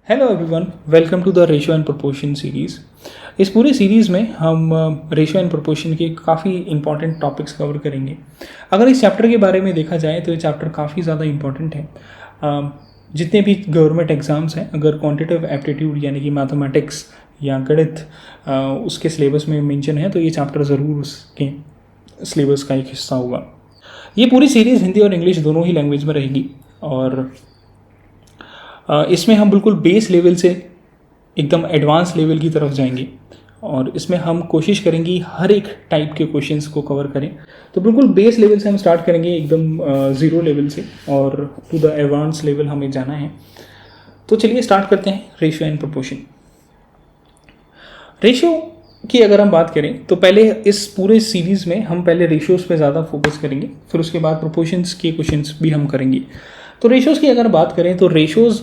Hello everyone, welcome to the ratio and proportion series. इस पूरी series में हम रेशियो एंड प्रोपोर्शन के काफ़ी इंपॉर्टेंट टॉपिक्स कवर करेंगे। अगर इस चैप्टर के बारे में देखा जाए तो ये चैप्टर काफ़ी ज़्यादा इंपॉर्टेंट है। जितने भी गवर्नमेंट एग्ज़ाम्स हैं, अगर क्वांटिटेटिव एप्टीट्यूड यानी कि मैथमेटिक्स या गणित उसके सिलेबस में मेंशन है तो ये चैप्टर ज़रूर उसके सिलेबस का एक हिस्सा होगा। ये पूरी सीरीज़ हिंदी और इंग्लिश दोनों ही लैंग्वेज में रहेगी और इसमें हम बिल्कुल बेस लेवल से एकदम एडवांस लेवल की तरफ जाएंगे और इसमें हम कोशिश करेंगे हर एक टाइप के क्वेश्चंस को कवर करें। तो बिल्कुल बेस लेवल से हम स्टार्ट करेंगे, एकदम ज़ीरो लेवल से, और टू द एडवांस लेवल हमें जाना है। तो चलिए स्टार्ट करते हैं रेशियो एंड प्रोपोर्शन। रेशियो की अगर हम बात करें तो पहले इस पूरे सीरीज़ में हम पहले रेशियोज़ पे ज़्यादा फोकस करेंगे, फिर उसके बाद प्रोपोर्शंस के क्वेश्चंस भी हम करेंगे। तो रेशियोज़ की अगर बात करें तो रेशियोज़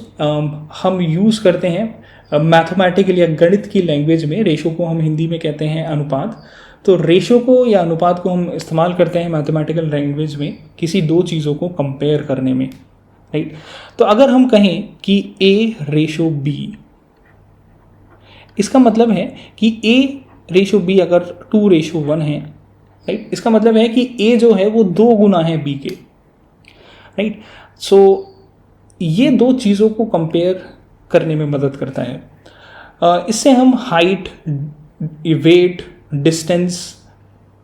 हम यूज़ करते हैं मैथमेटिकल या गणित की लैंग्वेज में। रेशियो को हम हिंदी में कहते हैं अनुपात। तो रेशियो को या अनुपात को हम इस्तेमाल करते हैं मैथमेटिकल लैंग्वेज में किसी दो चीज़ों को कंपेयर करने में, राइट। तो अगर हम कहें कि A रेशो B, इसका मतलब है कि A रेशो B अगर 2:1 है, राइट, इसका मतलब है कि A जो है वो 2 गुना है B के, राइट। सो ये दो चीज़ों को कंपेयर करने में मदद करता है। इससे हम हाइट, वेट, डिस्टेंस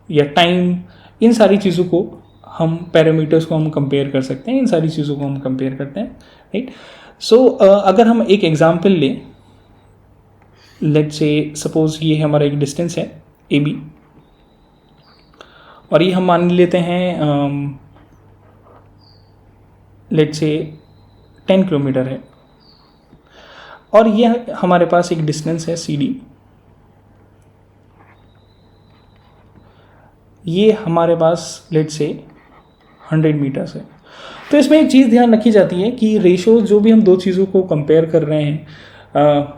या टाइम, इन सारी चीज़ों को हम पैरामीटर्स को हम कंपेयर कर सकते हैं, इन सारी चीज़ों को हम कंपेयर करते हैं, राइट। सो अगर हम एक एग्जांपल लें, लेट्स से सपोज ये हमारा एक डिस्टेंस है AB और ये हम मान लेते हैं लेट्स से 10 किलोमीटर है, और ये हमारे पास एक डिस्टेंस है CD, ये हमारे पास लेट्स से 100 मीटर्स है। तो इसमें एक चीज़ ध्यान रखी जाती है कि रेशो, जो भी हम दो चीज़ों को कंपेयर कर रहे हैं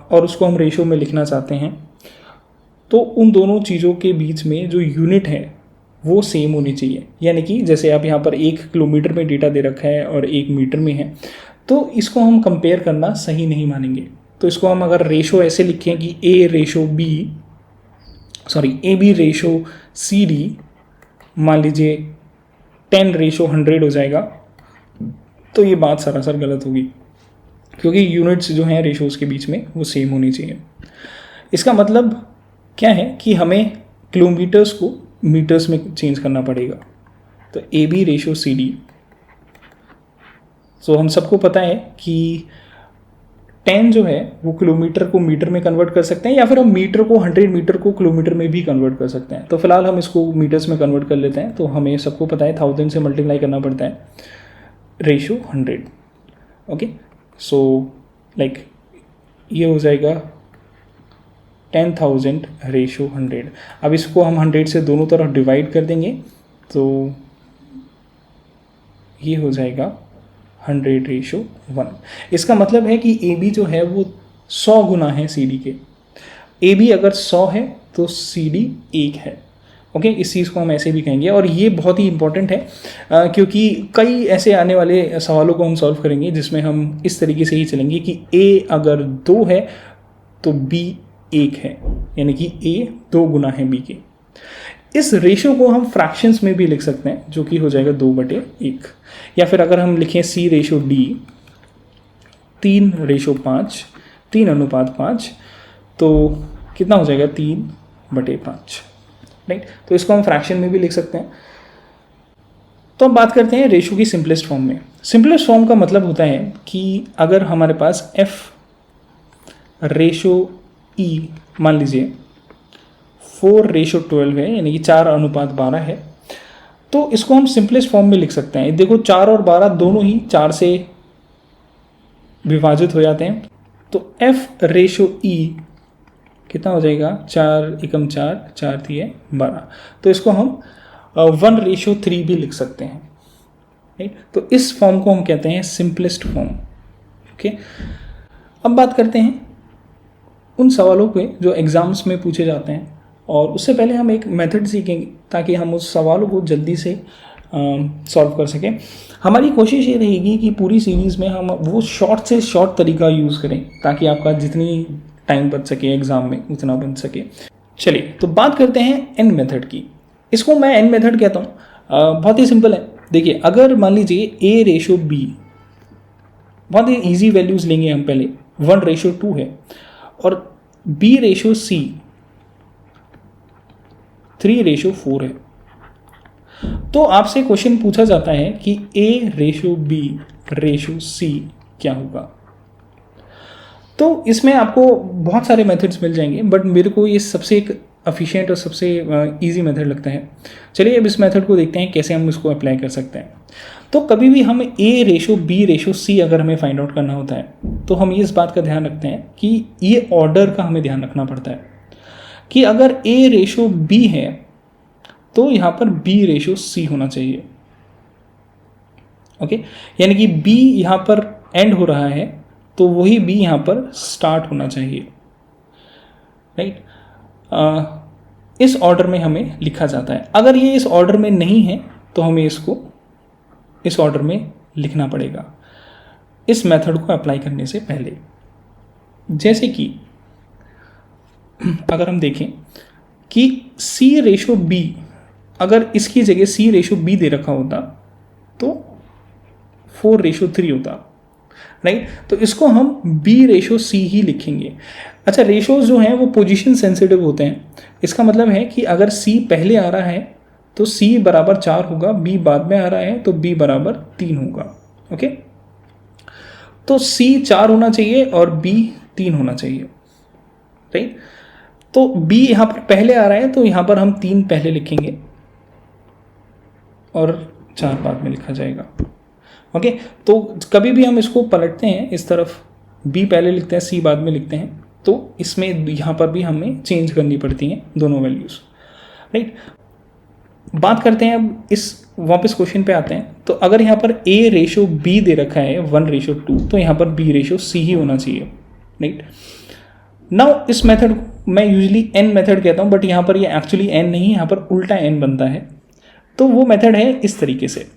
और उसको हम रेशो में लिखना चाहते हैं, तो उन दोनों चीज़ों के बीच में जो यूनिट है वो सेम होनी चाहिए। यानी कि जैसे आप यहाँ पर 1 किलोमीटर में डेटा दे रखा है और 1 मीटर में है, तो इसको हम कंपेयर करना सही नहीं मानेंगे। तो इसको हम अगर रेशो ऐसे लिखें कि AB रेशो CD, मान लीजिए 10:100 हो जाएगा, तो ये बात सरासर गलत होगी, क्योंकि यूनिट्स जो हैं रेशोज़ के बीच में वो सेम होनी चाहिए। इसका मतलब क्या है कि हमें किलोमीटर्स को मीटर्स में चेंज करना पड़ेगा। तो AB रेशो CD, सो हम सबको पता है कि 10 जो है वो किलोमीटर को मीटर में कन्वर्ट कर सकते हैं, या फिर हम मीटर को 100 मीटर को किलोमीटर में भी कन्वर्ट कर सकते हैं। तो फिलहाल हम इसको मीटर्स में कन्वर्ट कर लेते हैं। तो हमें सबको पता है 1000 से मल्टीप्लाई करना पड़ता है रेशो 100। ओके, सो लाइक ये हो जाएगा 10,000 रेशो 100। अब इसको हम 100 से दोनों तरफ डिवाइड कर देंगे, तो ये हो जाएगा 100:1। इसका मतलब है कि AB जो है वो 100 गुना है CD के। AB अगर 100 है तो CD 1 है। ओके, इस चीज़ को हम ऐसे भी कहेंगे, और ये बहुत ही इंपॉर्टेंट है क्योंकि कई ऐसे आने वाले सवालों को हम सॉल्व करेंगे जिसमें हम इस तरीके से ही चलेंगे कि A अगर 2 है तो B 1 है, यानी कि A 2 गुना है B के। इस रेशो को हम फ्रैक्शंस में भी लिख सकते हैं, जो कि हो जाएगा 2/1। या फिर अगर हम लिखें C रेशो D 3:5, 3:5, तो कितना हो जाएगा 3/5, राइट। तो इसको हम फ्रैक्शन में भी लिख सकते हैं। तो अब बात करते हैं रेशो की सिंपलेस्ट फॉर्म में। सिंपलेस्ट फॉर्म का मतलब होता है कि अगर हमारे पास F रेशो E मान लीजिए 4:12 है, यानी कि 4:12 है, तो इसको हम सिंपलेस्ट फॉर्म में लिख सकते हैं। देखो 4 और 12 दोनों ही 4 से विभाजित हो जाते हैं, तो F रेशो E कितना हो जाएगा 4×4, 4 × 12। तो इसको हम 1:3 भी लिख सकते हैं, राइट। तो इस फॉर्म को हम कहते हैं सिंपलेस्ट फॉर्म। ओके, अब बात करते हैं उन सवालों पे जो एग्ज़ाम्स में पूछे जाते हैं, और उससे पहले हम एक मेथड सीखेंगे ताकि हम उस सवालों को जल्दी से सॉल्व कर सकें। हमारी कोशिश ये रहेगी कि पूरी सीरीज़ में हम वो शॉर्ट से शॉर्ट तरीका यूज़ करें ताकि आपका जितनी टाइम बच सके एग्ज़ाम में उतना बच सके। चलिए तो बात करते हैं एन मेथड की। इसको मैं एन मेथड कहता हूँ, बहुत ही सिंपल है। देखिए अगर मान लीजिए A/B, बहुत ही ईजी वैल्यूज़ लेंगे हम पहले, 1/2 है और B/C 3/4 है, तो आपसे क्वेश्चन पूछा जाता है कि A/B/C क्या होगा। तो इसमें आपको बहुत सारे मेथड्स मिल जाएंगे, बट मेरे को ये सबसे एक एफिशिएंट और सबसे इजी मेथड लगता है। चलिए अब इस मेथड को देखते हैं कैसे हम इसको अप्लाई कर सकते हैं। तो कभी भी हम A/B/C अगर हमें फाइंड आउट करना होता है तो हम ये इस बात का ध्यान रखते हैं कि ये ऑर्डर का हमें ध्यान रखना पड़ता है कि अगर A/B है तो यहाँ पर B/C होना चाहिए। ओके, यानी कि B यहाँ पर एंड हो रहा है तो वही B यहाँ पर स्टार्ट होना चाहिए, राइट। इस ऑर्डर में हमें लिखा जाता है। अगर ये इस ऑर्डर में नहीं है तो हमें इसको इस ऑर्डर में लिखना पड़ेगा इस मेथड को अप्लाई करने से पहले। जैसे कि अगर हम देखें कि C/B, अगर इसकी जगह C/B दे रखा होता तो 4/3 होता, राइट। तो इसको हम B/C ही लिखेंगे। अच्छा, रेशोज जो हैं वो पोजीशन सेंसिटिव होते हैं। इसका मतलब है कि अगर C पहले आ रहा है तो C बराबर 4 होगा, B बाद में आ रहा है तो B बराबर 3 होगा। ओके, तो C 4 होना चाहिए और B 3 होना चाहिए, राइट। तो B यहाँ पर पहले आ रहा है तो यहाँ पर हम 3 पहले लिखेंगे और 4 बाद में लिखा जाएगा। ओके, तो कभी भी हम इसको पलटते हैं इस तरफ, B पहले लिखते हैं C बाद में लिखते हैं, तो इसमें यहाँ पर भी हमें चेंज करनी पड़ती हैं दोनों वैल्यूज़, राइट। बात करते हैं अब इस वापस क्वेश्चन पे आते हैं। तो अगर यहाँ पर A/B दे रखा है 1/2 तो यहाँ पर B/C ही होना चाहिए, राइट। नाउ इस मेथड को मैं यूजुअली N मेथड कहता हूँ, बट यहाँ पर ये एक्चुअली N नहीं, यहाँ पर उल्टा N बनता है। तो वो मेथड है इस तरीके से।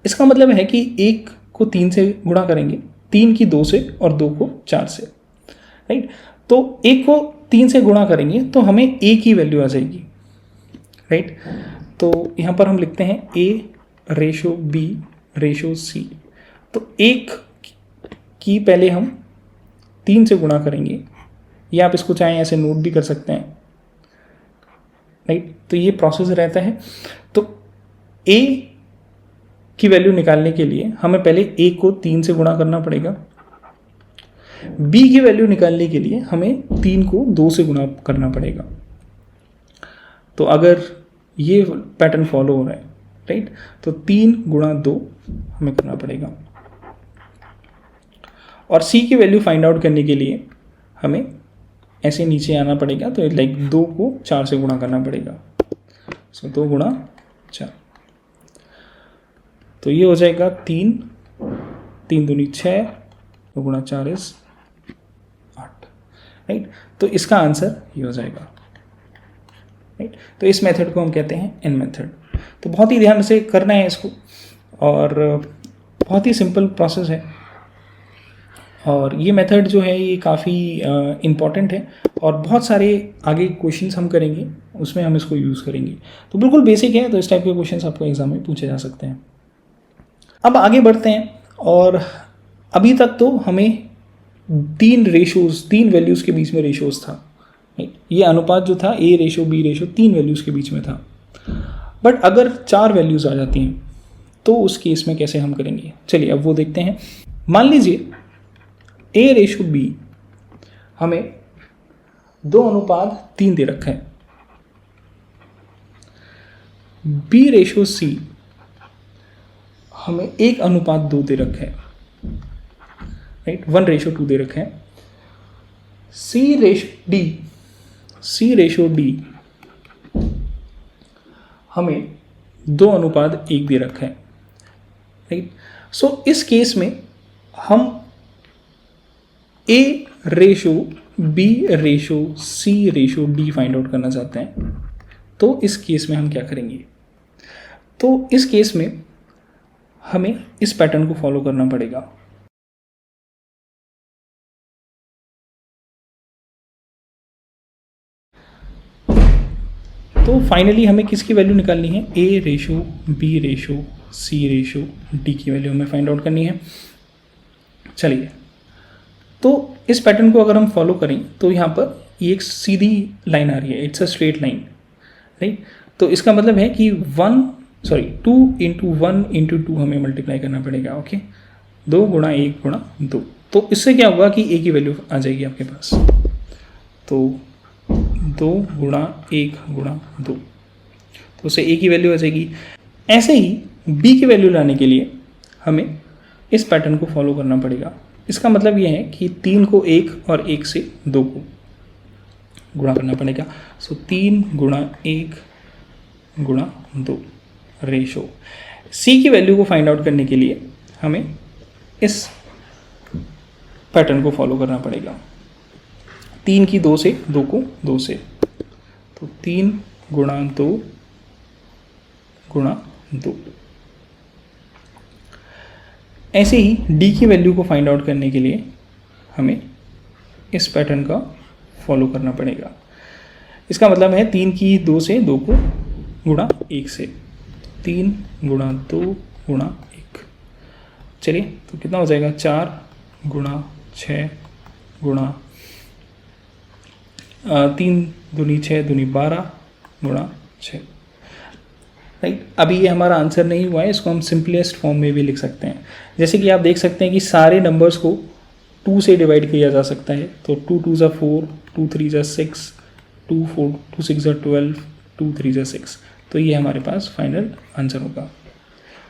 इसका मतलब है कि 1 को 3 से गुणा करेंगे, 3 की 2 से और 2 को 4 से, राइट। तो 1 को 3 से गुणा करेंगे तो हमें A की वैल्यू आ जाएगी, राइट। तो यहाँ पर हम लिखते हैं A/B/C। तो 1 की पहले हम 3 से गुणा करेंगे, या आप इसको चाहें ऐसे नोट भी कर सकते हैं, राइट। तो ये प्रोसेस रहता है। तो A की वैल्यू निकालने के लिए हमें पहले A को 3 से गुणा करना पड़ेगा, B की वैल्यू निकालने के लिए हमें 3 को 2 से गुणा करना पड़ेगा। तो अगर ये पैटर्न फॉलो हो रहा है, राइट, तो 3 गुणा 2 हमें करना पड़ेगा। और C की वैल्यू फाइंड आउट करने के लिए हमें ऐसे नीचे आना पड़ेगा, तो लाइक 2 को 4 से गुणा करना पड़ेगा। सो 2 गुणा 4, तो ये हो जाएगा 3 दूनी 6, 2 गुणा 4 इज 8, राइट। तो इसका आंसर ये हो जाएगा, राइट। तो इस मेथड को हम कहते हैं एन मेथड। तो बहुत ही ध्यान से करना है इसको, और बहुत ही सिंपल प्रोसेस है। और ये मेथड जो है ये काफ़ी इम्पॉर्टेंट है, और बहुत सारे आगे क्वेश्चंस हम करेंगे उसमें हम इसको यूज़ करेंगे। तो बिल्कुल बेसिक है, तो इस टाइप के क्वेश्चंस आपको एग्जाम में पूछे जा सकते हैं। अब आगे बढ़ते हैं, और अभी तक तो हमें 3 वैल्यूज़ के बीच में रेशोज़ था, ये अनुपात जो था A/B/, 3 वैल्यूज़ के बीच में था। बट अगर 4 वैल्यूज़ आ जाती हैं तो उस केस में कैसे हम करेंगे, चलिए अब वो देखते हैं। मान लीजिए A/B हमें 2:3 दे रखा है, B/C हमें 1:2 दे रखा है, राइट, 1/2 दे रखा है। C/D हमें 2:1 दे रखा है, राइट। सो इस केस में हम A/B/C/D फाइंड आउट करना चाहते हैं। तो इस केस में हम क्या करेंगे, तो इस केस में हमें इस पैटर्न को फॉलो करना पड़ेगा। तो फाइनली हमें किसकी वैल्यू निकालनी है, ए ratio B ratio C ratio D की वैल्यू हमें फाइंड आउट करनी है। चलिए, तो इस पैटर्न को अगर हम फॉलो करें तो यहाँ पर ये एक सीधी लाइन आ रही है, it's a straight line, right. तो इसका मतलब है कि 2 इंटू 1 इंटू 2 हमें मल्टीप्लाई करना पड़ेगा, ओके। 2 गुणा 1 गुणा 2। तो इससे क्या होगा कि ए की वैल्यू आ जाएगी आपके पास। तो 2 गुणा 1 गुणा 2, तो उससे ए की वैल्यू आ जाएगी। ऐसे ही बी की वैल्यू लाने के लिए हमें इस पैटर्न को फॉलो करना पड़ेगा। इसका मतलब ये है कि 3 को 1 और 1 से 2 को गुणा करना पड़ेगा। सो 3 गुणा 1 गुणा 2 रेशो। सी की वैल्यू को फाइंड आउट करने के लिए हमें इस पैटर्न को फॉलो करना पड़ेगा। 3 की 2 से, 2 को 2 से, तो 3 गुणा 2 गुणा 2। ऐसे ही डी की वैल्यू को फाइंड आउट करने के लिए हमें इस पैटर्न का फॉलो करना पड़ेगा। इसका मतलब है 3 की 2 से, 2 को गुणा 1 से, 3 गुणा 2 गुणा 1। चलिए, तो कितना हो जाएगा, 4 गुणा 6 गुणा 3 दूनी 6 दूनी 12 गुणा 6, राइट। अभी ये हमारा आंसर नहीं हुआ है, इसको हम सिंपलेस्ट फॉर्म में भी लिख सकते हैं। जैसे कि आप देख सकते हैं कि सारे नंबर्स को 2 से डिवाइड किया जा सकता है। तो 2 2 ज़ा 4, 2 3 ज़ा 6, 2 4 2 6 ज़ा 12, 2 3 ज़ा 6। तो ये हमारे पास फाइनल आंसर होगा,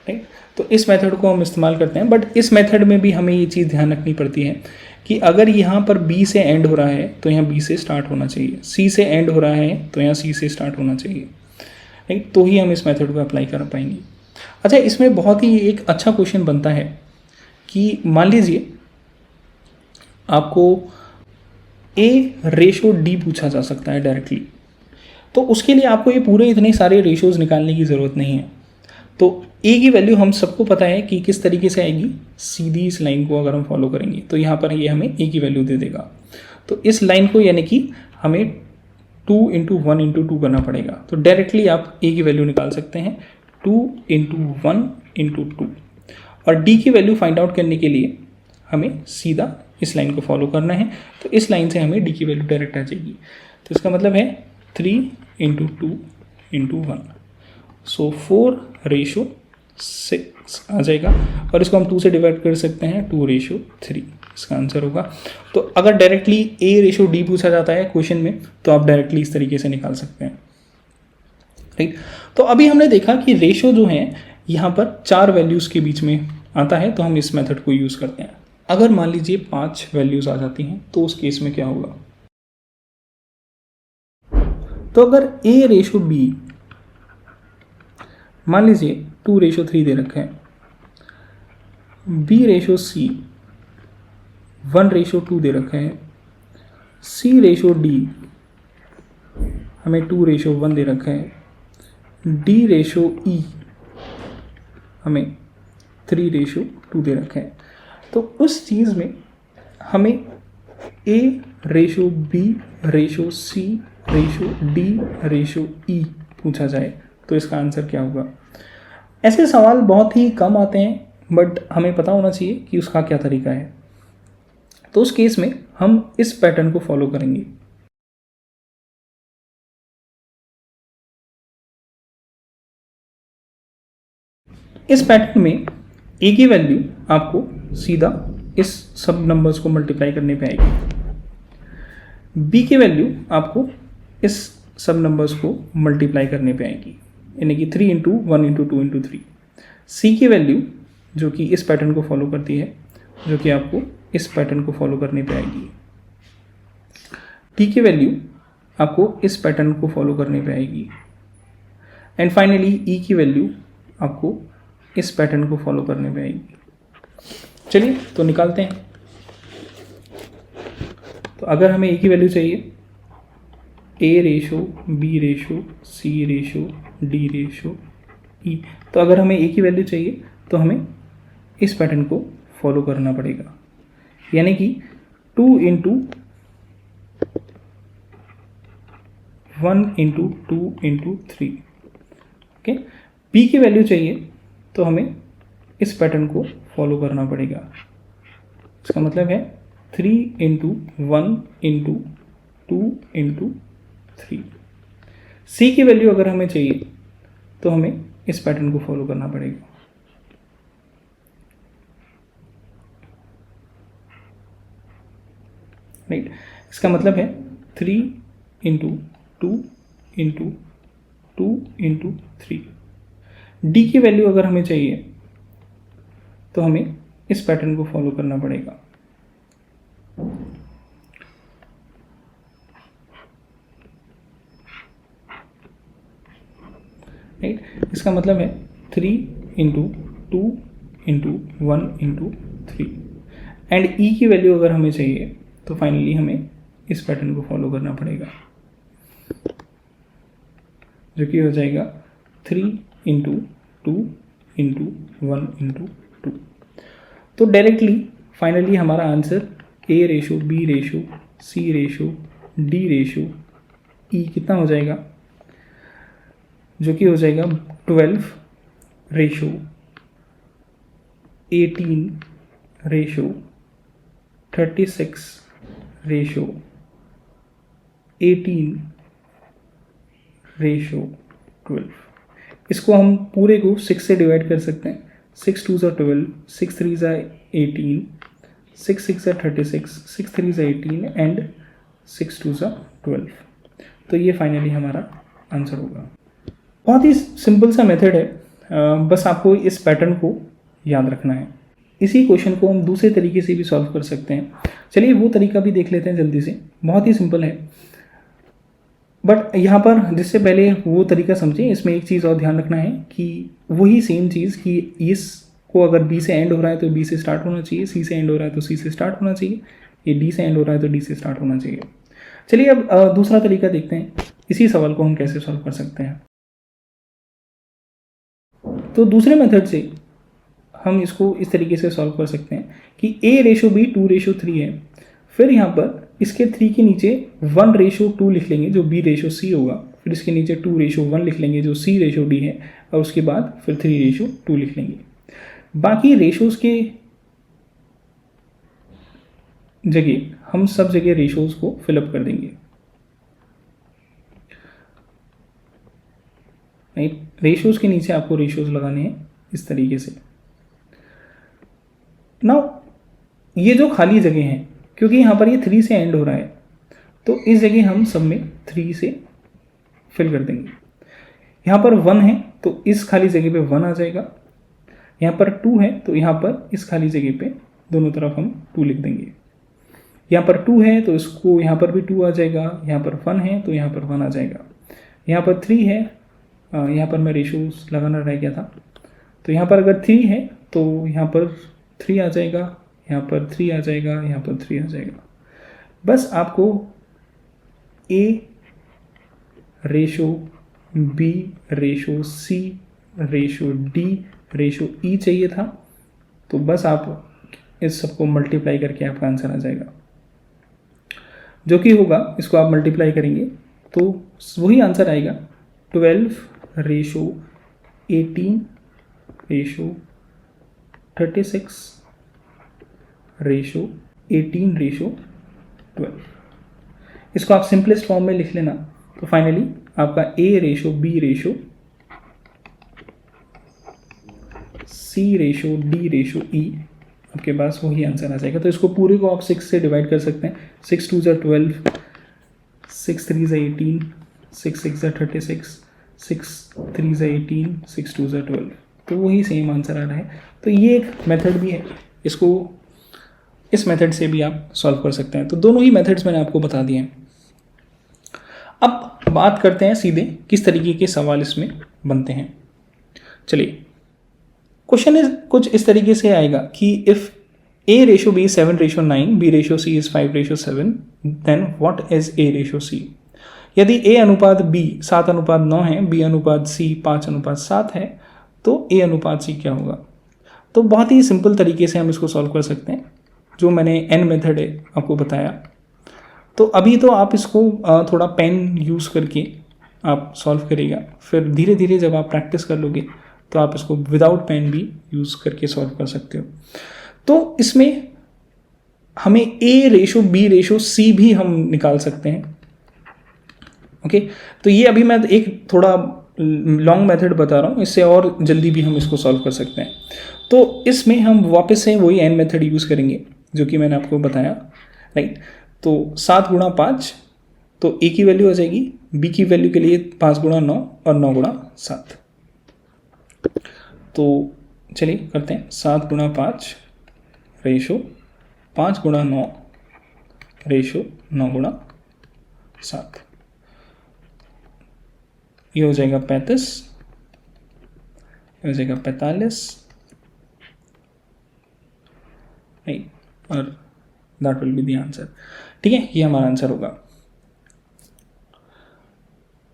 राइट। तो इस मेथड को हम इस्तेमाल करते हैं, बट इस मेथड में भी हमें ये चीज़ ध्यान रखनी पड़ती है कि अगर यहाँ पर बी से एंड हो रहा है तो यहाँ बी से स्टार्ट होना चाहिए, सी से एंड हो रहा है तो यहाँ सी से स्टार्ट होना चाहिए, राइट। तो ही हम इस मेथड को अप्लाई कर पाएंगे। अच्छा, इसमें बहुत ही एक अच्छा क्वेश्चन बनता है कि मान लीजिए आपको ए रेशो डी पूछा जा सकता है डायरेक्टली, तो उसके लिए आपको ये पूरे इतने सारे रेशोज़ निकालने की ज़रूरत नहीं है। तो ए की वैल्यू हम सबको पता है कि किस तरीके से आएगी, सीधी इस लाइन को अगर हम फॉलो करेंगे तो यहाँ पर ये हमें ए की वैल्यू दे देगा। तो इस लाइन को यानी कि हमें 2 इंटू 1 इंटू 2 करना पड़ेगा। तो डायरेक्टली आप ए की वैल्यू निकाल सकते हैं 2 इंटू 1 इंटू 2। और डी की वैल्यू फाइंड आउट करने के लिए हमें सीधा इस लाइन को फॉलो करना है। तो इस लाइन से हमें डी की वैल्यू डायरेक्ट आ जाएगी। तो इसका मतलब है 3 इंटू 2 इंटू 1, सो 4 रेशो 6 आ जाएगा। और इसको हम 2 से डिवाइड कर सकते हैं, 2 रेशो 3 इसका आंसर होगा। तो अगर डायरेक्टली ए रेशो डी पूछा जाता है क्वेश्चन में तो आप डायरेक्टली इस तरीके से निकाल सकते हैं, राइट। तो अभी हमने देखा कि रेशो जो है यहाँ पर 4 वैल्यूज़ के बीच में आता है, तो हम इस मेथड को यूज़ करते हैं। अगर मान लीजिए 5 वैल्यूज़ आ जाती हैं तो उस केस में क्या होगा। तो अगर ए रेशो बी, मान लीजिए 2 रेशो 3 दे रखा है, बी रेशो सी 1 रेशो 2 दे रखा है, सी रेशो डी हमें 2 रेशो 1 दे रखा है, डी रेशो ई हमें 3 रेशो 2 दे रखा है। तो उस चीज़ में हमें A ratio B ratio C ratio D ratio ई पूछा जाए तो इसका आंसर क्या होगा। ऐसे सवाल बहुत ही कम आते हैं, बट हमें पता होना चाहिए कि उसका क्या तरीका है। तो उस केस में हम इस पैटर्न को फॉलो करेंगे। इस पैटर्न में ए की वैल्यू आपको सीधा इस सब नंबर्स को मल्टीप्लाई करने पे आएगी, बी की वैल्यू आपको इस सब नंबर्स को मल्टीप्लाई करने पे आएगी, यानी कि 3 इंटू 1 इंटू 2 इंटू 3। सी की वैल्यू जो कि इस पैटर्न को फॉलो करती है, जो कि आपको इस पैटर्न को फॉलो करने पे आएगी। टी की वैल्यू आपको इस पैटर्न को फॉलो करने पे आएगी। एंड फाइनली ई की वैल्यू आपको इस पैटर्न को फॉलो करने पे आएगी। चलिए तो निकालते हैं। तो अगर हमें ए की वैल्यू चाहिए, ए ratio B ratio C ratio D ratio ई। तो अगर हमें ए की वैल्यू चाहिए तो हमें इस पैटर्न को फॉलो करना पड़ेगा, यानी कि 2 into 1 into 2 into 3। Okay, P की वैल्यू चाहिए तो हमें इस पैटर्न को फॉलो करना पड़ेगा। इसका मतलब है 3 इंटू 1 इंटू 2 इंटू 3। सी की वैल्यू अगर हमें चाहिए तो हमें इस पैटर्न को फॉलो करना पड़ेगा। राइट, इसका मतलब है 3 इंटू 2 इंटू 2 इंटू 3। डी की वैल्यू अगर हमें चाहिए तो हमें इस पैटर्न को फॉलो करना पड़ेगा। राइट, इसका मतलब है 3 इंटू 2 इंटू 1 इंटू 3। एंड ई की वैल्यू अगर हमें चाहिए तो फाइनली हमें इस पैटर्न को फॉलो करना पड़ेगा, जो कि हो जाएगा 3 इंटू 2 इंटू 1 इंटू 2। तो डायरेक्टली फाइनली हमारा answer A ratio B ratio C ratio D ratio E कितना हो जाएगा, जो कि हो जाएगा 12 रेशो 18 रेशो 36 रेशो 18 रेशो 12। इसको हम पूरे को 6 से डिवाइड कर सकते हैं। 6 2 ज़ा 12, 6 3 ज़ा 18, 6 6 ज़ा 36, 6 3 ज़ा 18 एंड 6 2 ज़ा 12। तो ये फाइनली हमारा आंसर होगा। बहुत ही सिंपल सा मेथड है, बस आपको इस पैटर्न को याद रखना है। इसी क्वेश्चन को हम दूसरे तरीके से भी सॉल्व कर सकते हैं। चलिए वो तरीका भी देख लेते हैं जल्दी से, बहुत ही सिंपल है। बट यहाँ पर जिससे पहले वो तरीका समझें, इसमें एक चीज़ और ध्यान रखना है कि वही सेम चीज़ कि इसको अगर बी से एंड हो रहा है तो बी से स्टार्ट होना चाहिए, सी से एंड हो रहा है तो सी से स्टार्ट होना चाहिए, ये डी से एंड हो रहा है तो डी से स्टार्ट होना चाहिए। चलिए अब दूसरा तरीका देखते हैं, इसी सवाल को हम कैसे सॉल्व कर सकते हैं। तो दूसरे मेथड से हम इसको इस तरीके से सॉल्व कर सकते हैं कि a रेशो बी 2 रेशो 3 है, फिर यहाँ पर इसके 3 के नीचे 1 रेशो 2 लिख लेंगे जो b रेशो c होगा, फिर इसके नीचे 2 रेशो 1 लिख लेंगे जो c रेशो d है, और उसके बाद फिर 3 रेशो 2 लिख लेंगे। बाकी रेशोज़ के जगह हम सब जगह रेशोज़ को फिलअप कर देंगे। राइट, रेशोज़ के नीचे आपको रेशोज़ लगाने हैं इस तरीके से। नाउ ये जो खाली जगह है, क्योंकि यहाँ पर ये 3 से एंड हो रहा है, तो इस जगह हम सब में 3 से फिल कर देंगे। यहाँ पर 1 है तो इस खाली जगह पे 1 आ जाएगा, यहाँ पर 2 है तो यहाँ पर इस खाली जगह पे दोनों तरफ हम 2 लिख देंगे। यहाँ पर 2 है तो इसको यहाँ पर भी 2 आ जाएगा, यहाँ पर 1 है तो यहाँ पर 1 आ जाएगा, यहाँ पर 3 है, यहाँ पर मैं रेशोज़ लगाना रह गया था, तो यहाँ पर अगर 3 है तो यहाँ पर 3 आ जाएगा, यहाँ पर 3 आ जाएगा, यहाँ पर 3 आ जाएगा। बस आपको A ratio B ratio C ratio D ratio E चाहिए था, तो बस आप इस सबको मल्टीप्लाई करके आपका आंसर आ जाएगा, जो कि होगा, इसको आप मल्टीप्लाई करेंगे तो वही आंसर आएगा 12 रेशो 18 रेशो 36 रेशो 18 रेशो 12। इसको आप सिंपलेस्ट फॉर्म में लिख लेना तो फाइनली आपका A ratio B ratio C ratio D ratio E आपके पास वही आंसर आ जाएगा। तो इसको पूरे को आप 6 से डिवाइड कर सकते हैं। 6 2 ज़ा 12, 6 3 ज़ा 18, 6 6 ज़ा 36, 6 3 ज़ा 18, 6 2 ज़ा 12, तो वही सेम आंसर आ रहा है। तो ये एक मेथड भी है, इसको इस मेथड से भी आप सॉल्व कर सकते हैं। तो दोनों ही मेथड्स मैंने आपको बता दिए हैं। अब बात करते हैं सीधे किस तरीके के सवाल इसमें बनते हैं। चलिए, क्वेश्चन इज कुछ इस तरीके से आएगा कि if A ratio B 7 ratio 9, B ratio C is 5 ratio 7, then what is A ratio C। यदि A अनुपात B 7 अनुपात 9 है, B अनुपात C 5 अनुपात 7 है, तो ए अनुपात सी क्या होगा। तो बहुत ही सिंपल तरीके से हम इसको सॉल्व कर सकते हैं, जो मैंने एन मेथड है आपको बताया। तो अभी तो आप इसको थोड़ा पेन यूज़ करके आप सॉल्व करिएगा, फिर धीरे धीरे जब आप प्रैक्टिस कर लोगे तो आप इसको विदाउट पेन भी यूज़ करके सॉल्व कर सकते हो। तो इसमें हमें ए रेशो बी रेशो सी भी हम निकाल सकते हैं। ओके, तो ये अभी मैं एक थोड़ा लॉन्ग मेथड बता रहा हूँ, इससे और जल्दी भी हम इसको सॉल्व कर सकते हैं। तो इसमें हम वापस से वही एन मेथड यूज़ करेंगे जो कि मैंने आपको बताया, राइट। तो 7 गुणा 5, तो ए की वैल्यू आ जाएगी, बी की वैल्यू के लिए 5 गुणा 9 और 9 गुणा 7। तो चलिए करते हैं, 7 गुणा 5 रेशो 5 गुणा 9 रेशो 9 गुणा 7, ये हो जाएगा 35, ये हो जाएगा 45, राइट, और that will be the answer. ठीक है, ये हमारा आंसर होगा।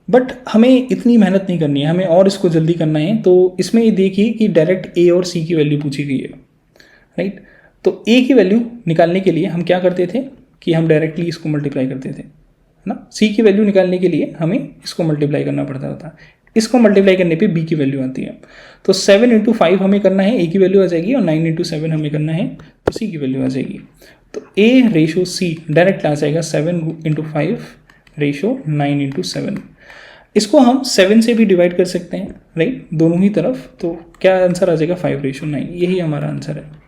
बट हमें इतनी मेहनत नहीं करनी है, हमें और इसको जल्दी करना है। तो इसमें ये देखिए कि डायरेक्ट ए और सी की वैल्यू पूछी गई है, राइट। तो ए की वैल्यू निकालने के लिए हम क्या करते थे कि हम डायरेक्टली इसको मल्टीप्लाई करते थे, है ना। सी की वैल्यू निकालने के लिए हमें इसको मल्टीप्लाई करना पड़ता था, इसको मल्टीप्लाई करने पे बी की वैल्यू आती है। तो 7 × 5 हमें करना है, ए की वैल्यू आ जाएगी, और 9 × 7 हमें करना है तो सी की वैल्यू आ जाएगी। तो ए रेशो सी डायरेक्ट आ जाएगा 7 × 5 रेशो 9 × 7। इसको हम 7 से भी डिवाइड कर सकते हैं, राइट, दोनों ही तरफ। तो क्या आंसर आ जाएगा 5:9, यही हमारा आंसर है।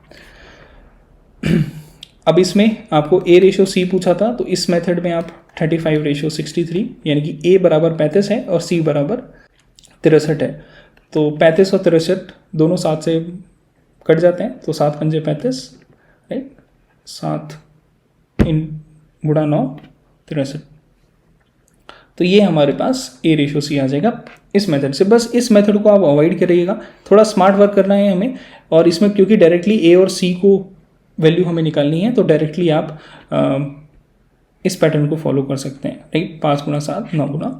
अब इसमें आपको ए रेशो सी पूछा था, तो इस मेथड में आप 35:63, यानी कि ए बराबर 35 है और सी बराबर 63 है। तो 35 और 63 दोनों 7 से कट जाते हैं, तो 7 पंजे 35, राइट, 7 गुणा 9 63। तो ये हमारे पास ए रेशो सी आ जाएगा इस मेथड से। बस इस मेथड को आप अवॉइड करिएगा, थोड़ा स्मार्ट वर्क करना है हमें। और इसमें क्योंकि डायरेक्टली ए और सी को वैल्यू हमें निकालनी है, तो डायरेक्टली आप इस पैटर्न को फॉलो कर सकते हैं, राइट। 5 गुणा 7 9 गुणा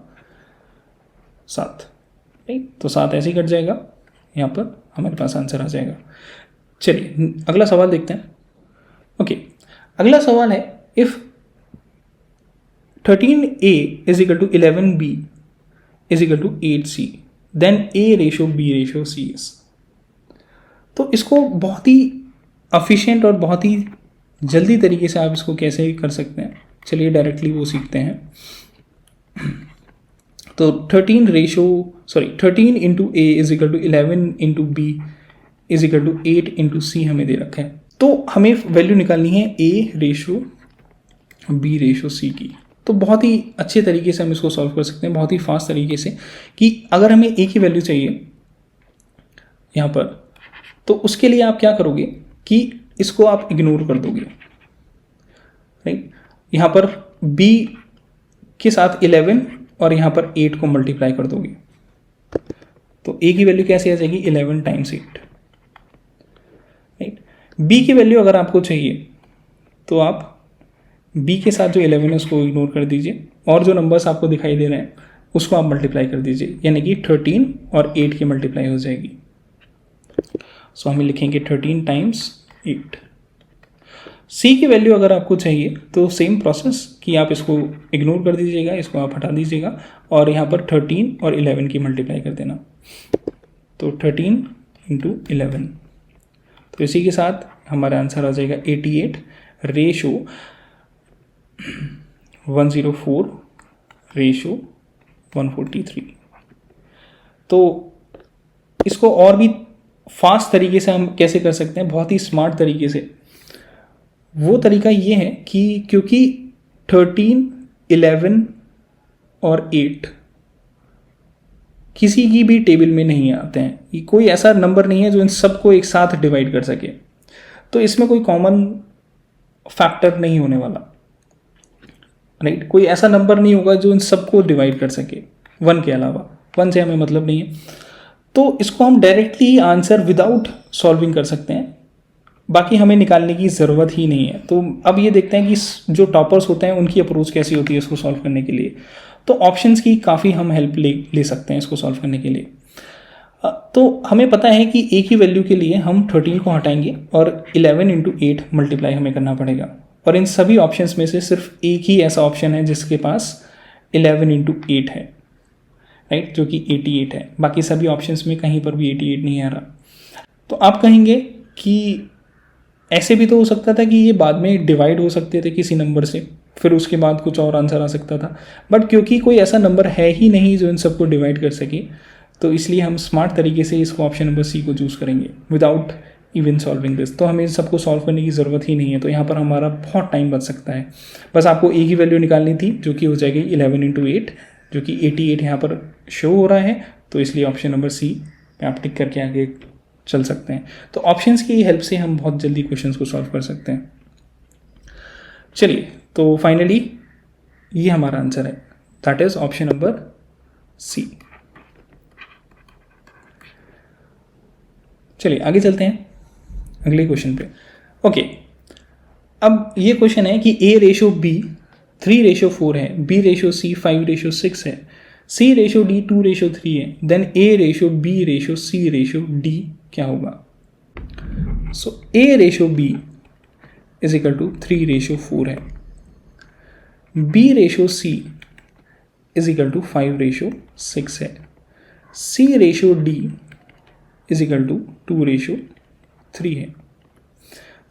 7, राइट। तो 7 ऐसे ही कट जाएगा, यहाँ पर हमारे पास आंसर आ जाएगा। चलिए अगला सवाल देखते हैं। ओके, अगला सवाल है, if 13a is equal to 11b is equal to 8c, then a ratio b ratio c is। तो इसको बहुत ही एफिशिएंट और बहुत ही जल्दी तरीके से आप इसको कैसे कर सकते हैं, चलिए डायरेक्टली वो सीखते हैं। तो 13 × a is equal to 11 × b is equal to 8 × c हमें दे रखा है। तो हमें वैल्यू निकालनी है a ratio b ratio c की। तो बहुत ही अच्छे तरीके से हम इसको सॉल्व कर सकते हैं, बहुत ही फास्ट तरीके से, कि अगर हमें ए की वैल्यू चाहिए यहाँ पर, तो उसके लिए आप क्या करोगे कि इसको आप इग्नोर कर दोगे, राइट। यहाँ पर बी के साथ 11 और यहाँ पर 8 को मल्टीप्लाई कर दोगे, तो ए की वैल्यू कैसे आ जाएगी 11 × 8, राइट। बी की वैल्यू अगर आपको चाहिए तो आप बी के साथ जो 11 है उसको इग्नोर कर दीजिए, और जो नंबर्स आपको दिखाई दे रहे हैं उसको आप मल्टीप्लाई कर दीजिए, यानी कि 13 और 8 की मल्टीप्लाई हो जाएगी। सो हमें लिखेंगे 13 × 8। सी की वैल्यू अगर आपको चाहिए तो सेम प्रोसेस कि आप इसको इग्नोर कर दीजिएगा, इसको आप हटा दीजिएगा, और यहाँ पर 13 और 11 की मल्टीप्लाई कर देना। तो 13 × 11, तो इसी के साथ हमारा आंसर आ जाएगा 88 रेशो 104 रेशो 143। तो इसको और भी फास्ट तरीके से हम कैसे कर सकते हैं, बहुत ही स्मार्ट तरीके से। वो तरीका ये है कि क्योंकि 13, 11 और 8 किसी की भी टेबल में नहीं आते हैं, ये कोई ऐसा नंबर नहीं है जो इन सबको एक साथ डिवाइड कर सके, तो इसमें कोई कॉमन फैक्टर नहीं होने वाला, राइट। कोई ऐसा नंबर नहीं होगा जो इन सबको डिवाइड कर सके 1 के अलावा, 1 से हमें मतलब नहीं है। तो इसको हम डायरेक्टली आंसर विदाउट सॉल्विंग कर सकते हैं, बाकी हमें निकालने की ज़रूरत ही नहीं है। तो अब ये देखते हैं कि जो टॉपर्स होते हैं उनकी अप्रोच कैसी होती है इसको सॉल्व करने के लिए। तो ऑप्शंस की काफ़ी हम हेल्प ले सकते हैं इसको सॉल्व करने के लिए। तो हमें पता है कि ए की वैल्यू के लिए हम 13 को हटाएंगे और 11 इंटू 8 मल्टीप्लाई हमें करना पड़ेगा। और इन सभी ऑप्शंस में से सिर्फ एक ही ऐसा ऑप्शन है जिसके पास 11 इंटू 8 है, राइट, जो कि 88 है। बाकी सभी ऑप्शंस में कहीं पर भी 88 नहीं आ रहा। तो आप कहेंगे कि ऐसे भी तो हो सकता था कि ये बाद में डिवाइड हो सकते थे किसी नंबर से, फिर उसके बाद कुछ और आंसर आ सकता था। बट क्योंकि कोई ऐसा नंबर है ही नहीं जो इन सबको डिवाइड कर सके, तो इसलिए हम स्मार्ट तरीके से इसको ऑप्शन नंबर सी को चूज़ करेंगे विदाउट इवन सॉल्विंग दिस। तो हमें इन सबको सॉल्व करने की ज़रूरत ही नहीं है। तो यहाँ पर हमारा बहुत टाइम बच सकता है। बस आपको ए की वैल्यू निकालनी थी जो कि हो जाएगी 11 इंटू 8, जो कि 88 यहाँ पर शो हो रहा है। तो इसलिए ऑप्शन नंबर सी पे आप टिक करके आगे चल सकते हैं। तो ऑप्शंस की हेल्प से हम बहुत जल्दी क्वेश्चंस को सॉल्व कर सकते हैं। चलिए, तो फाइनली ये हमारा आंसर है, that is option number C. चलिए आगे चलते हैं अगले क्वेश्चन पे। ओके, अब ये क्वेश्चन है कि ए रेशो बी 3:4 है, बी रेशो सी 5:6 है, सी रेशो डी 2:3 है, then A ratio B ratio C ratio D क्या होगा। So A ratio B is equal to 3:4 है, B ratio C is equal to 5:6 है, C ratio D is equal to 2:3 है।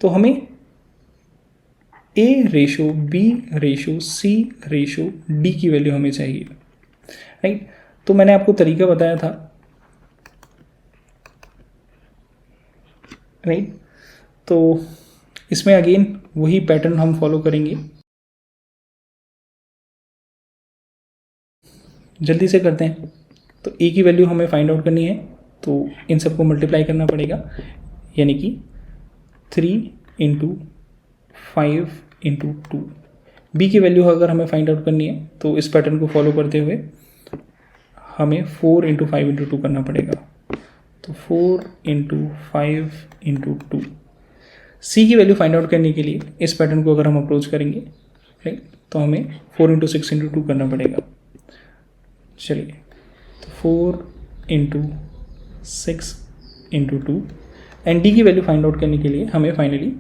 तो हमें A ratio B ratio C ratio D की value हमें चाहिए, राइट। तो मैंने आपको तरीका बताया था, राइट। तो इसमें अगेन वही पैटर्न हम फॉलो करेंगे, जल्दी से करते हैं। तो ए की वैल्यू हमें फाइंड आउट करनी है, तो इन सबको मल्टीप्लाई करना पड़ेगा, यानी कि 3 इंटू 5 इंटू 2। बी की वैल्यू अगर हमें फाइंड आउट करनी है तो इस पैटर्न को फॉलो करते हुए हमें 4 इंटू 5 इंटू 2 करना पड़ेगा। तो 4 इंटू 5 इंटू 2। सी की वैल्यू फाइंड आउट करने के लिए इस पैटर्न को अगर हम अप्रोच करेंगे, राइट, तो हमें 4 इंटू 6 इंटू 2 करना पड़ेगा। चलिए, तो 4 इंटू 6 इंटू 2 एंड डी की वैल्यू फाइंड आउट करने के लिए हमें फाइनली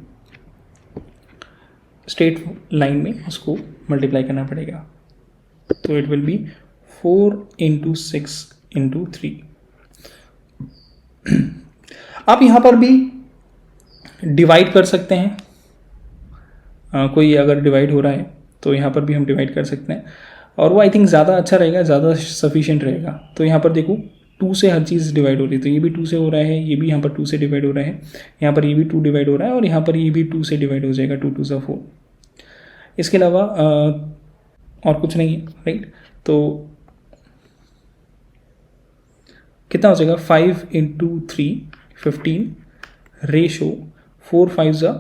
स्ट्रेट लाइन में उसको मल्टीप्लाई करना पड़ेगा। तो it will be 4 into 6 into 3। आप यहाँ पर भी डिवाइड कर सकते हैं, कोई अगर डिवाइड हो रहा है तो यहाँ पर भी हम डिवाइड कर सकते हैं, और वो आई थिंक ज़्यादा अच्छा रहेगा, ज़्यादा सफिशिएंट रहेगा। तो यहाँ पर देखो 2 से हर चीज़ डिवाइड हो रही है, तो ये भी 2 से हो रहा है, ये भी यहाँ पर 2 से डिवाइड हो रहा है, यहाँ पर ये भी 2 डिवाइड हो रहा है, और यहाँ पर ये भी 2 से डिवाइड हो जाएगा, 2 2 4। इसके अलावा और कुछ नहीं है, राइट। तो कितना हो जाएगा, 5 इंटू 3 15 रेशो 4 5 ज़ा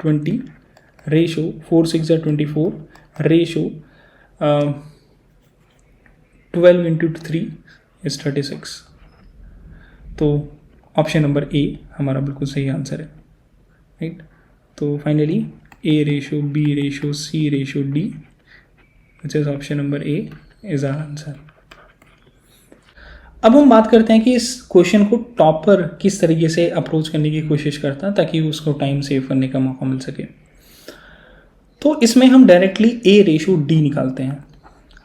20 रेशो 4 6 ज़ा 24 रेशो 12 इंटू 3 इज 36। तो ऑप्शन नंबर ए हमारा बिल्कुल सही आंसर है, राइट। तो finally A ratio B ratio C ratio D which is option number A is our answer. अब हम बात करते हैं कि इस क्वेश्चन को टॉपर किस तरीके से अप्रोच करने की कोशिश करता है ताकि उसको टाइम सेव करने का मौका मिल सके। तो इसमें हम डायरेक्टली ए रेशो डी निकालते हैं।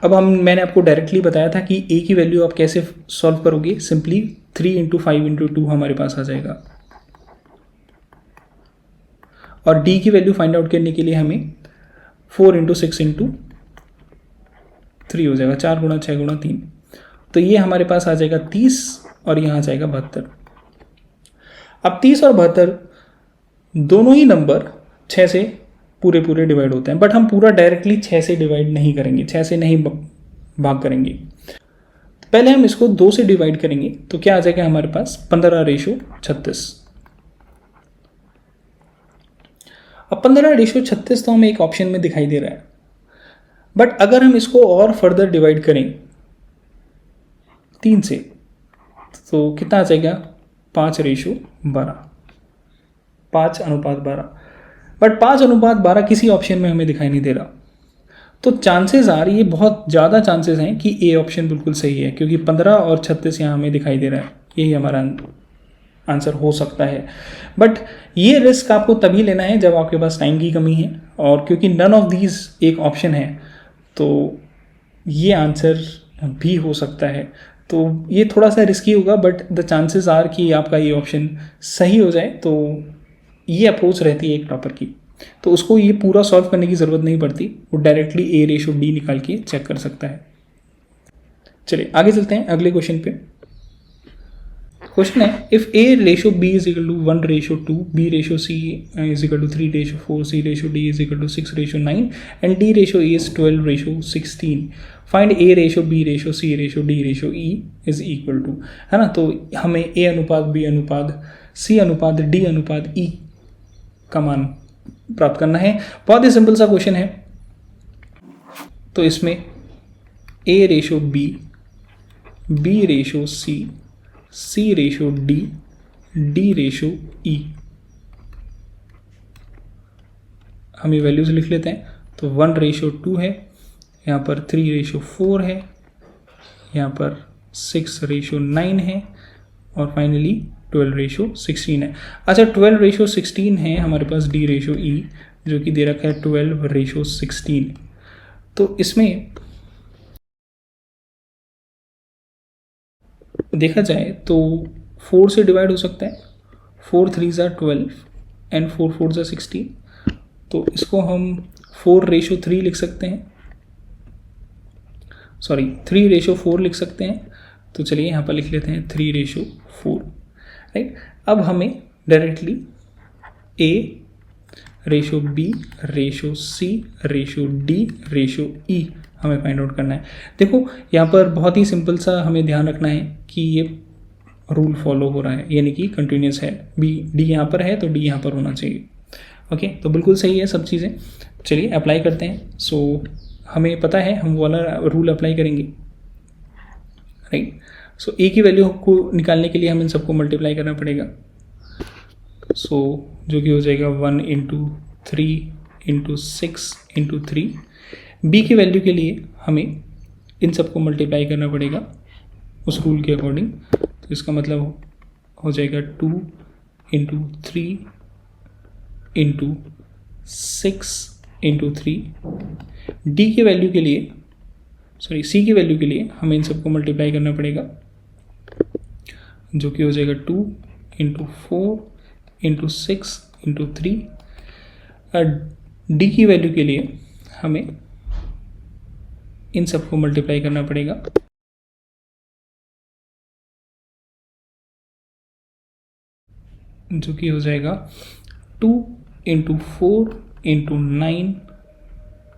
अब मैंने आपको डायरेक्टली बताया था कि ए की वैल्यू आप कैसे सॉल्व करोगे, सिंपली 3 इंटू 5 इंटू 2 हमारे पास आ जाएगा, और डी की वैल्यू फाइंड आउट करने के लिए हमें 4 इंटू 6 इंटू 3 हो जाएगा, 4 गुणा 6 गुणा 3। तो ये हमारे पास आ जाएगा 30, और यहाँ आ जाएगा 72। अब 30 और 72 दोनों ही नंबर 6 से पूरे पूरे डिवाइड होते हैं, बट हम पूरा डायरेक्टली 6 से डिवाइड नहीं करेंगे, 6 से नहीं भाग करेंगे। पहले हम इसको 2 से डिवाइड करेंगे, तो क्या आ जाएगा हमारे पास 15:36। अब 15:36 तो हमें एक ऑप्शन में दिखाई दे रहा है, बट अगर हम इसको और फर्दर डिवाइड करें 3 से, तो कितना आ जाएगा 5:12, 5:12। बट 5:12 किसी ऑप्शन में हमें दिखाई नहीं दे रहा। तो चांसेस आर, ये बहुत ज़्यादा चांसेस हैं कि ए ऑप्शन बिल्कुल सही है, क्योंकि 15 और 36 यहाँ हमें दिखाई दे रहा है, यही हमारा आंसर हो सकता है। बट ये रिस्क आपको तभी लेना है जब आपके पास टाइम की कमी है, और क्योंकि नन ऑफ दीज एक ऑप्शन है, तो ये आंसर भी हो सकता है। तो ये थोड़ा सा रिस्की होगा, बट द चांसेस आर कि आपका ये ऑप्शन सही हो जाए। तो ये अप्रोच रहती है एक टॉपर की, तो उसको ये पूरा सॉल्व करने की ज़रूरत नहीं पड़ती, वो डायरेक्टली ए रेशो डी निकाल के चेक कर सकता है। चलिए आगे चलते हैं अगले क्वेश्चन पे। क्वेश्चन है, if A ratio B is equal to 1:2, B ratio C is equal to 3:4, C ratio D is equal to 6:9 and D ratio E is 12:16, find A ratio B ratio C ratio D ratio E is equal to, है ना। तो हमें ए अनुपात B अनुपात सी अनुपात D अनुपात ई का मान प्राप्त करना है। बहुत ही सिंपल सा क्वेश्चन है। तो इसमें ए रेशो बी, बी रेशो सी, सी रेशो डी, डी रेशो ई, हम ये वैल्यूज लिख लेते हैं। तो 1:2 है, यहाँ पर 3:4 है, यहाँ पर 6:9 है, और फाइनली 12:16 है। अच्छा 12:16 है हमारे पास डी रेशो ई, जो कि दे रखा है 12:16। तो इसमें देखा जाए तो 4 से डिवाइड हो सकता है, 4 3s are 12 and 4 4s are 16। तो इसको हम 4:3 लिख सकते हैं, सॉरी 3:4 लिख सकते हैं। तो चलिए यहाँ पर लिख लेते हैं 3:4, राइट। अब हमें डायरेक्टली ए ratio B ratio C ratio D ratio ई हमें फाइंड आउट करना है। देखो यहाँ पर बहुत ही सिंपल सा हमें ध्यान रखना है कि ये रूल फॉलो हो रहा है, यानी कि कंटिन्यूस है। बी डी यहाँ पर है तो डी यहाँ पर होना चाहिए। ओके, तो बिल्कुल सही है सब चीज़ें। चलिए अप्लाई करते हैं। सो हमें पता है हम वाला रूल अप्लाई करेंगे, राइट। सो ए की वैल्यू को निकालने के लिए हमें इन सबको मल्टीप्लाई करना पड़ेगा। सो जो कि हो जाएगा 1 × 3 × 6 × 3। बी की वैल्यू के लिए हमें इन सबको मल्टीप्लाई करना पड़ेगा उस रूल के अकॉर्डिंग। तो इसका मतलब हो जाएगा 2 × 3 × 6 × 3। डी की वैल्यू के लिए, सॉरी सी की वैल्यू के लिए हमें इन सबको मल्टीप्लाई करना पड़ेगा, जो कि हो जाएगा 2 × 4 × 6 × 3। डी की वैल्यू के लिए हमें इन सबको मल्टीप्लाई करना पड़ेगा, जो कि हो जाएगा 2 × 4 × 9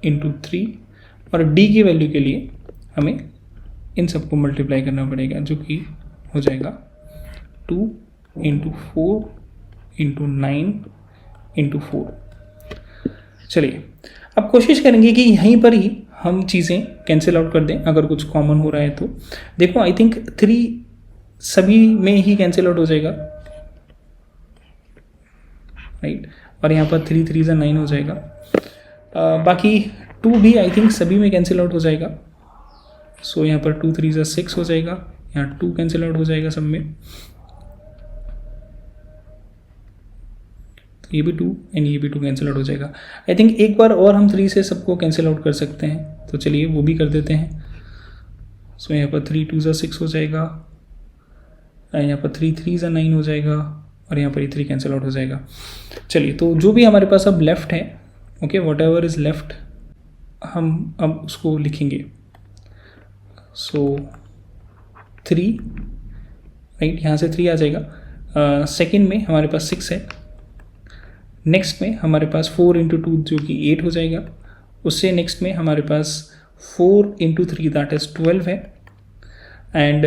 × 3। और डी की वैल्यू के लिए हमें इन सबको मल्टीप्लाई करना पड़ेगा, जो कि हो जाएगा 2 × 4 × 9 × 4। चलिए अब कोशिश करेंगे कि यहीं पर ही हम चीज़ें कैंसिल आउट कर दें अगर कुछ कॉमन हो रहा है तो। देखो आई थिंक 3 सभी में ही कैंसिल आउट हो जाएगा, राइट। और यहाँ पर 3 3s are 9 हो जाएगा। बाकी 2 भी आई थिंक सभी में कैंसिल आउट हो जाएगा। सो यहाँ पर 2 3s are 6 हो जाएगा, यहाँ 2 कैंसिल आउट हो जाएगा सब में, तो ये भी 2 एंड ये भी 2 कैंसिल आउट हो जाएगा। आई थिंक एक बार और हम 3 से सबको कैंसिल आउट कर सकते हैं, तो चलिए वो भी कर देते हैं। सो यहाँ पर 3 2s are 6 हो जाएगा, यहाँ पर 3 3s are 9 हो जाएगा, और यहाँ पर ये 3 कैंसिल आउट हो जाएगा। चलिए तो जो भी हमारे पास अब लेफ्ट है, okay, what ever is left, हम अब उसको लिखेंगे। सो 3, राइट, यहाँ से 3 आ जाएगा। सेकेंड में हमारे पास 6 है, नेक्स्ट में हमारे पास 4 × 2 जो कि 8 हो जाएगा, उससे नेक्स्ट में हमारे पास 4 × 3 दैट इज़ 12 है, एंड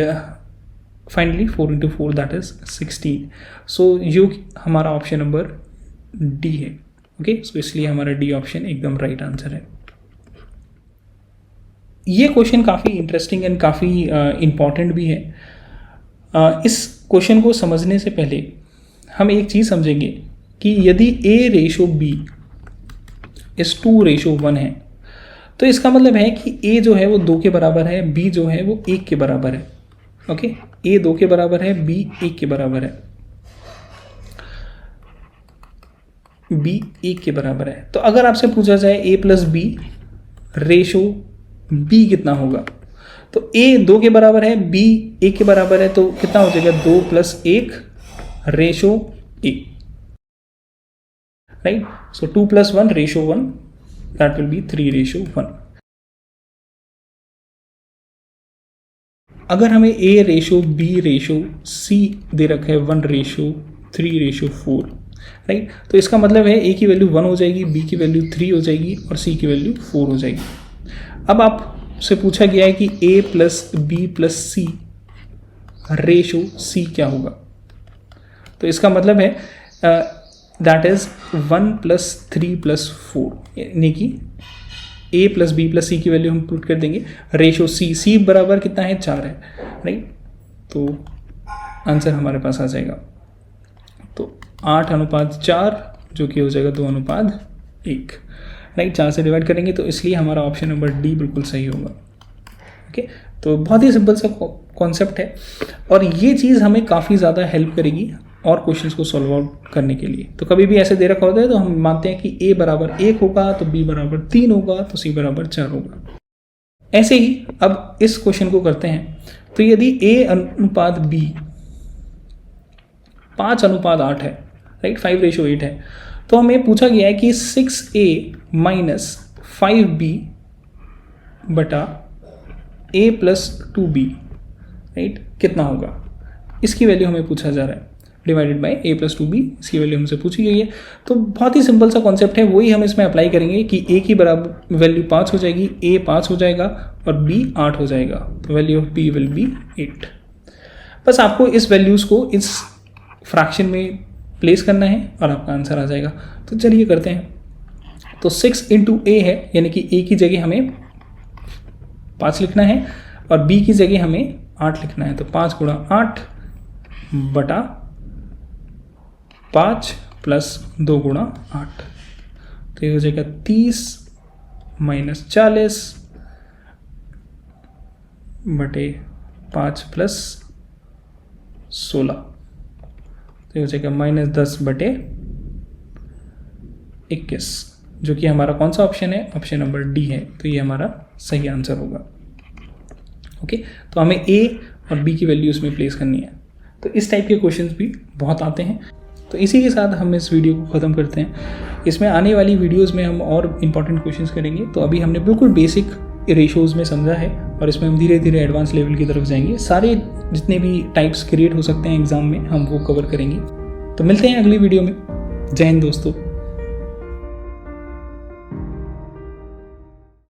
फाइनली 4 × 4 दैट इज़ 16। सो यो हमारा ऑप्शन नंबर डी है। ओके, सो इसलिए हमारा डी ऑप्शन एकदम राइट आंसर है। ये क्वेश्चन काफ़ी इंटरेस्टिंग एंड काफ़ी इम्पॉर्टेंट भी है। इस क्वेश्चन को समझने से पहले हम एक चीज़ समझेंगे कि यदि a रेशो b इस 2:1 है, तो इसका मतलब है कि a जो है वो 2 के बराबर है, b जो है वो 1 के बराबर है। ओके, a 2 के बराबर है, b 1 के बराबर है, b 1 के बराबर है। तो अगर आपसे पूछा जाए a plus b ratio b कितना होगा, तो a 2 के बराबर है, b 1 के बराबर है, तो कितना हो जाएगा 2 + 1 ratio a, right. So 2 + 1 ratio 1, that will be 3:1। अगर हमें a ratio b ratio c दे रखा है 1:3:4, राइट, तो इसका मतलब है a की वैल्यू 1 हो जाएगी, b की वैल्यू 3 हो जाएगी और c की वैल्यू 4 हो जाएगी। अब आपसे पूछा गया है कि a + b + c ratio c क्या होगा, तो इसका मतलब है दैट इज 1 + 3 + 4, यानी कि a + b + c की वैल्यू हम पुट कर देंगे रेशो c बराबर कितना है 4 है, राइट। तो आंसर हमारे पास आ जाएगा तो 8:4 जो कि हो जाएगा 2:1, राइट। 4 से डिवाइड करेंगे तो इसलिए हमारा ऑप्शन नंबर डी बिल्कुल सही होगा। ओके, तो बहुत ही सिंपल सा कॉन्सेप्ट है और ये चीज़ हमें काफ़ी ज़्यादा हेल्प करेगी और क्वेश्चंस को सॉल्व आउट करने के लिए। तो कभी भी ऐसे दे रखा होता है तो हम मानते हैं कि a बराबर 1 होगा तो b बराबर 3 होगा तो c बराबर 4 होगा। ऐसे ही अब इस क्वेश्चन को करते हैं, तो यदि a अनुपात b 5:8 है, राइट, 5:8 है, तो हमें पूछा गया है कि 6a - 5b बटा a + 2b, राइट, कितना होगा, इसकी वैल्यू हमें पूछा जा रहा है, डिवाइडेड बाय a + 2b, इसकी वैल्यू हमसे पूछी गई है। तो बहुत ही सिंपल सा कॉन्सेप्ट है, वही हम इसमें अप्लाई करेंगे कि a की बराबर वैल्यू 5 हो जाएगी, a 5 हो जाएगा और b 8 हो जाएगा, तो value of b will be 8। बस आपको इस वैल्यूज़ को इस फ्रैक्शन में प्लेस करना है और आपका आंसर आ जाएगा। तो चलिए करते हैं। तो 6 × a है, यानी कि a की जगह हमें 5 लिखना है और b की जगह हमें 8 लिखना है, तो 5 × 8 बटा 5 + 2 × 8, तो ये हो जाएगा 30 - 40 बटे 5 + 16, तो ये हो जाएगा -10 बटे 21, जो कि हमारा कौन सा ऑप्शन है, ऑप्शन नंबर डी है। तो ये हमारा सही आंसर होगा। ओके, तो हमें a और b की वैल्यू उसमें प्लेस करनी है। तो इस टाइप के क्वेश्चंस भी बहुत आते हैं। तो इसी के साथ हम इस वीडियो को ख़त्म करते हैं। इसमें आने वाली वीडियोस में हम और इम्पॉर्टेंट क्वेश्चंस करेंगे। तो अभी हमने बिल्कुल बेसिक रेशोज़ में समझा है और इसमें हम धीरे धीरे एडवांस लेवल की तरफ जाएंगे। सारे जितने भी टाइप्स क्रिएट हो सकते हैं एग्जाम में हम वो कवर करेंगे। तो मिलते हैं अगली वीडियो में। जय हिंद दोस्तों।